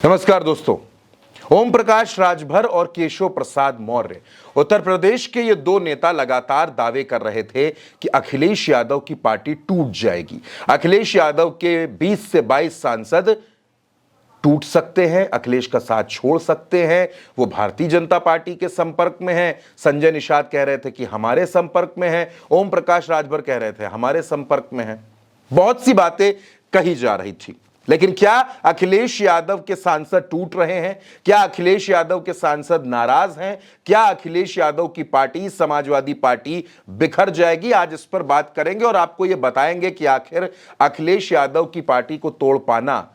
नमस्कार दोस्तों। ओम प्रकाश राजभर और केशव प्रसाद मौर्य उत्तर प्रदेश के ये दो नेता लगातार दावे कर रहे थे कि अखिलेश यादव की पार्टी टूट जाएगी। अखिलेश यादव के 20 से 22 सांसद टूट सकते हैं, अखिलेश का साथ छोड़ सकते हैं, वो भारतीय जनता पार्टी के संपर्क में हैं। संजय निषाद कह रहे थे कि हमारे संपर्क में है, ओम प्रकाश राजभर कह रहे थे हमारे संपर्क में है। बहुत सी बातें कही जा रही थी, लेकिन क्या अखिलेश यादव के सांसद टूट रहे हैं? क्या अखिलेश यादव के सांसद नाराज हैं? क्या अखिलेश यादव की पार्टी समाजवादी पार्टी बिखर जाएगी? आज इस पर बात करेंगे और आपको यह बताएंगे कि आखिर अखिलेश यादव की पार्टी को तोड़ पाना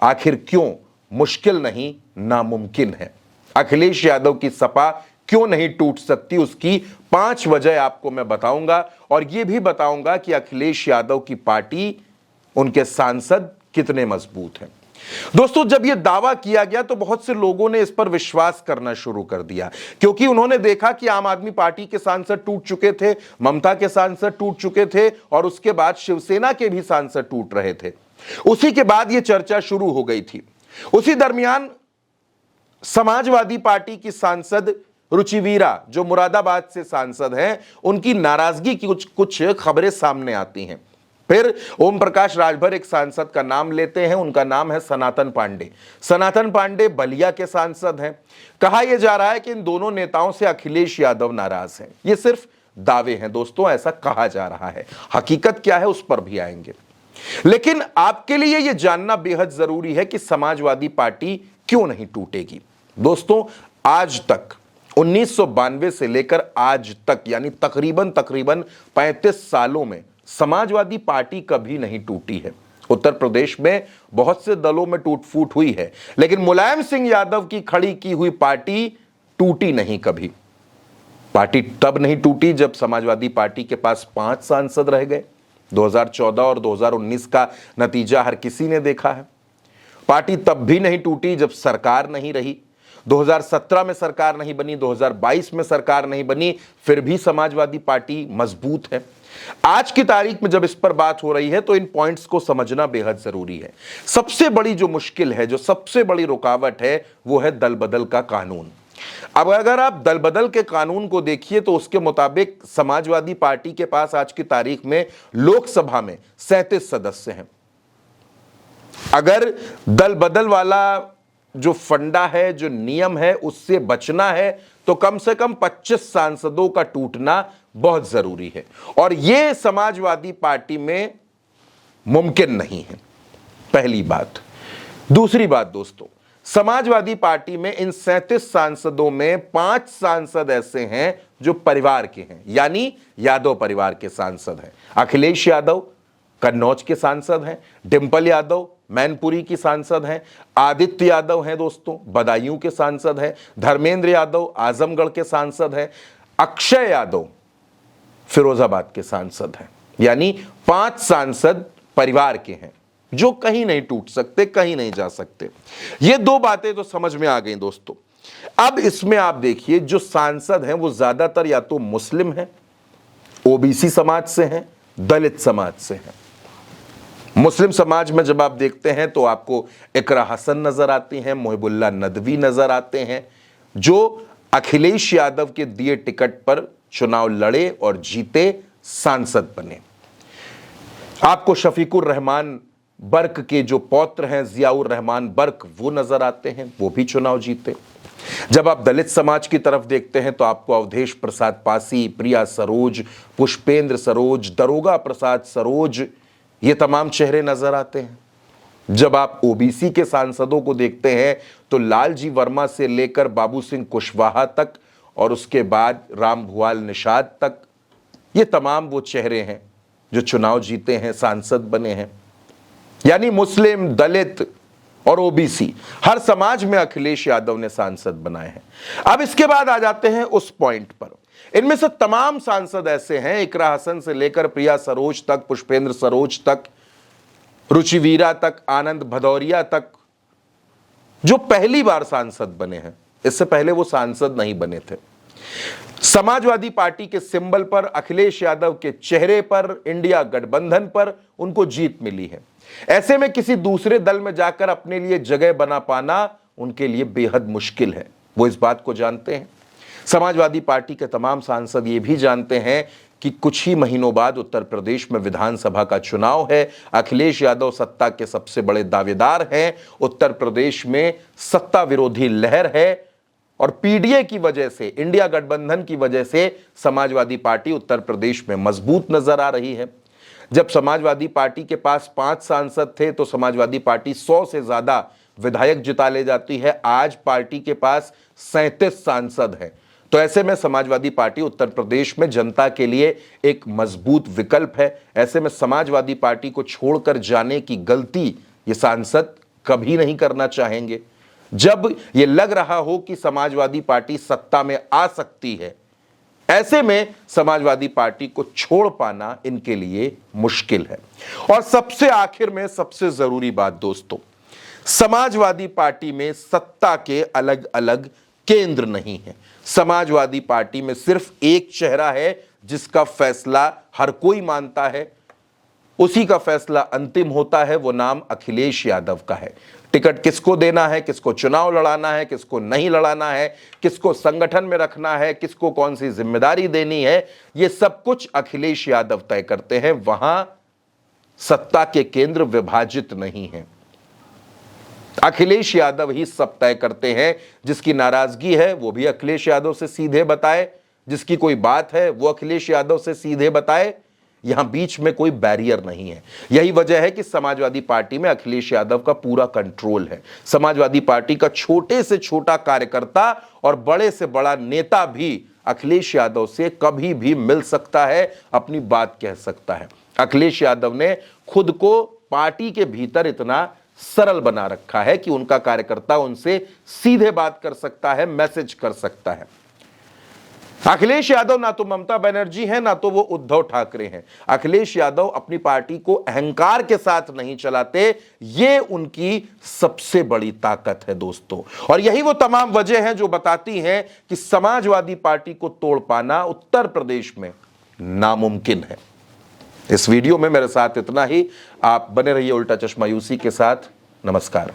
आखिर क्यों मुश्किल नहीं, नामुमकिन है। अखिलेश यादव की सपा क्यों नहीं टूट सकती, उसकी 5 वजह आपको मैं बताऊंगा और यह भी बताऊंगा कि अखिलेश यादव की पार्टी, उनके सांसद कितने मजबूत हैं। दोस्तों, जब यह दावा किया गया तो बहुत से लोगों ने इस पर विश्वास करना शुरू कर दिया, क्योंकि उन्होंने देखा कि आम आदमी पार्टी के सांसद टूट चुके थे, ममता के सांसद टूट चुके थे और उसके बाद शिवसेना के भी सांसद टूट रहे थे। उसी के बाद यह चर्चा शुरू हो गई थी। उसी दरमियान समाजवादी पार्टी की सांसद रुचिवीरा, जो मुरादाबाद से सांसद हैं, उनकी नाराजगी की कुछ खबरें सामने आती हैं। फिर ओम प्रकाश राजभर एक सांसद का नाम लेते हैं, उनका नाम है सनातन पांडे। सनातन पांडे बलिया के सांसद हैं। कहा यह जा रहा है कि इन दोनों नेताओं से अखिलेश यादव नाराज हैं। ये सिर्फ दावे हैं दोस्तों, ऐसा कहा जा रहा है। हकीकत क्या है उस पर भी आएंगे, लेकिन आपके लिए यह जानना बेहद जरूरी है कि समाजवादी पार्टी क्यों नहीं टूटेगी। दोस्तों, आज तक 1992 से लेकर आज तक, यानी तकरीबन 35 सालों में समाजवादी पार्टी कभी नहीं टूटी है। उत्तर प्रदेश में बहुत से दलों में टूट फूट हुई है, लेकिन मुलायम सिंह यादव की खड़ी की हुई पार्टी टूटी नहीं कभी। पार्टी तब नहीं टूटी जब समाजवादी पार्टी के पास 5 सांसद रह गए। 2014 और 2019 का नतीजा हर किसी ने देखा है। पार्टी तब भी नहीं टूटी जब सरकार नहीं रही। 2017 में सरकार नहीं बनी, 2022 में सरकार नहीं बनी, फिर भी समाजवादी पार्टी मजबूत है। आज की तारीख में जब इस पर बात हो रही है तो इन पॉइंट्स को समझना बेहद जरूरी है। सबसे बड़ी जो मुश्किल है, जो सबसे बड़ी रुकावट है, वो है दल बदल का कानून। अब अगर आप दल बदल के कानून को देखिए तो उसके मुताबिक समाजवादी पार्टी के पास आज की तारीख में लोकसभा में 37 सदस्य हैं। अगर दल बदल वाला जो फंडा है, जो नियम है, उससे बचना है तो कम से कम 25 सांसदों का टूटना बहुत जरूरी है, और यह समाजवादी पार्टी में मुमकिन नहीं है। पहली बात। दूसरी बात दोस्तों, समाजवादी पार्टी में इन 37 सांसदों में 5 सांसद ऐसे हैं जो परिवार के हैं, यानी यादव परिवार के सांसद हैं। अखिलेश यादव कन्नौज के सांसद हैं, डिंपल यादव मैनपुरी की सांसद हैं, आदित्य यादव हैं दोस्तों बदायूं के सांसद हैं, धर्मेंद्र यादव आजमगढ़ के सांसद हैं, अक्षय यादव फिरोजाबाद के सांसद हैं। यानी 5 सांसद परिवार के हैं जो कहीं नहीं टूट सकते, कहीं नहीं जा सकते। ये 2 बातें तो समझ में आ गई दोस्तों। अब इसमें आप देखिए, जो सांसद हैं वो ज्यादातर या तो मुस्लिम हैं, ओबीसी समाज से हैं, दलित समाज से हैं। मुस्लिम समाज में जब आप देखते हैं तो आपको इकरा हसन नजर आती हैं, मोहिबुल्लाह नदवी नजर आते हैं, जो अखिलेश यादव के दिए टिकट पर चुनाव लड़े और जीते, सांसद बने। आपको शफीकुर रहमान बर्क के जो पौत्र हैं जियाउर रहमान बर्क, वो नजर आते हैं, वो भी चुनाव जीते। जब आप दलित समाज की तरफ देखते हैं तो आपको अवधेश प्रसाद पासी, प्रिया सरोज, पुष्पेंद्र सरोज, दरोगा प्रसाद सरोज, ये तमाम चेहरे नजर आते हैं। जब आप ओबीसी के सांसदों को देखते हैं तो लालजी वर्मा से लेकर बाबू सिंह कुशवाहा तक और उसके बाद राम भुआल निषाद तक, ये तमाम वो चेहरे हैं जो चुनाव जीते हैं, सांसद बने हैं। यानी मुस्लिम, दलित और ओबीसी, हर समाज में अखिलेश यादव ने सांसद बनाए हैं। अब इसके बाद आ जाते हैं उस पॉइंट पर। इनमें से तमाम सांसद ऐसे हैं, इकरा हसन से लेकर प्रिया सरोज तक, पुष्पेंद्र सरोज तक, रुचिवीरा तक, आनंद भदौरिया तक, जो पहली बार सांसद बने हैं। इससे पहले वो सांसद नहीं बने थे। समाजवादी पार्टी के सिंबल पर, अखिलेश यादव के चेहरे पर, इंडिया गठबंधन पर उनको जीत मिली है। ऐसे में किसी दूसरे दल में जाकर अपने लिए जगह बना पाना उनके लिए बेहद मुश्किल है। वो इस बात को जानते हैं। समाजवादी पार्टी के तमाम सांसद ये भी जानते हैं कि कुछ ही महीनों बाद उत्तर प्रदेश में विधानसभा का चुनाव है। अखिलेश यादव सत्ता के सबसे बड़े दावेदार हैं। उत्तर प्रदेश में सत्ता विरोधी लहर है और पीडीए की वजह से, इंडिया गठबंधन की वजह से समाजवादी पार्टी उत्तर प्रदेश में मजबूत नजर आ रही है। जब समाजवादी पार्टी के पास 5 सांसद थे तो समाजवादी पार्टी 100 से ज्यादा विधायक जिता ले जाती है। आज पार्टी के पास 37 सांसद हैं। तो ऐसे में समाजवादी पार्टी उत्तर प्रदेश में जनता के लिए एक मजबूत विकल्प है। ऐसे में समाजवादी पार्टी को छोड़कर जाने की गलती ये सांसद कभी नहीं करना चाहेंगे। जब ये लग रहा हो कि समाजवादी पार्टी सत्ता में आ सकती है, ऐसे में समाजवादी पार्टी को छोड़ पाना इनके लिए मुश्किल है। और सबसे आखिर में सबसे जरूरी बात दोस्तों, समाजवादी पार्टी में सत्ता के अलग अलग केंद्र नहीं है। समाजवादी पार्टी में सिर्फ एक चेहरा है जिसका फैसला हर कोई मानता है, उसी का फैसला अंतिम होता है। वो नाम अखिलेश यादव का है। टिकट किसको देना है, किसको चुनाव लड़ाना है, किसको नहीं लड़ाना है, किसको संगठन में रखना है, किसको कौन सी जिम्मेदारी देनी है, ये सब कुछ अखिलेश यादव तय करते हैं। वहां सत्ता के केंद्र विभाजित नहीं है। अखिलेश यादव ही सब तय करते हैं। जिसकी नाराजगी है वो भी अखिलेश यादव से सीधे बताए, जिसकी कोई बात है वो अखिलेश यादव से सीधे बताए। यहां बीच में कोई बैरियर नहीं है। यही वजह है कि समाजवादी पार्टी में अखिलेश यादव का पूरा कंट्रोल है। समाजवादी पार्टी का छोटे से छोटा कार्यकर्ता और बड़े से बड़ा नेता भी अखिलेश यादव से कभी भी मिल सकता है, अपनी बात कह सकता है। अखिलेश यादव ने खुद को पार्टी के भीतर इतना सरल बना रखा है कि उनका कार्यकर्ता उनसे सीधे बात कर सकता है, मैसेज कर सकता है। अखिलेश यादव ना तो ममता बनर्जी हैं, ना तो वो उद्धव ठाकरे हैं। अखिलेश यादव अपनी पार्टी को अहंकार के साथ नहीं चलाते, ये उनकी सबसे बड़ी ताकत है दोस्तों। और यही वो तमाम वजह हैं जो बताती हैं कि समाजवादी पार्टी को तोड़ पाना उत्तर प्रदेश में नामुमकिन है। इस वीडियो में मेरे साथ इतना ही। आप बने रहिए उल्टा चश्मा यूसी के साथ। नमस्कार।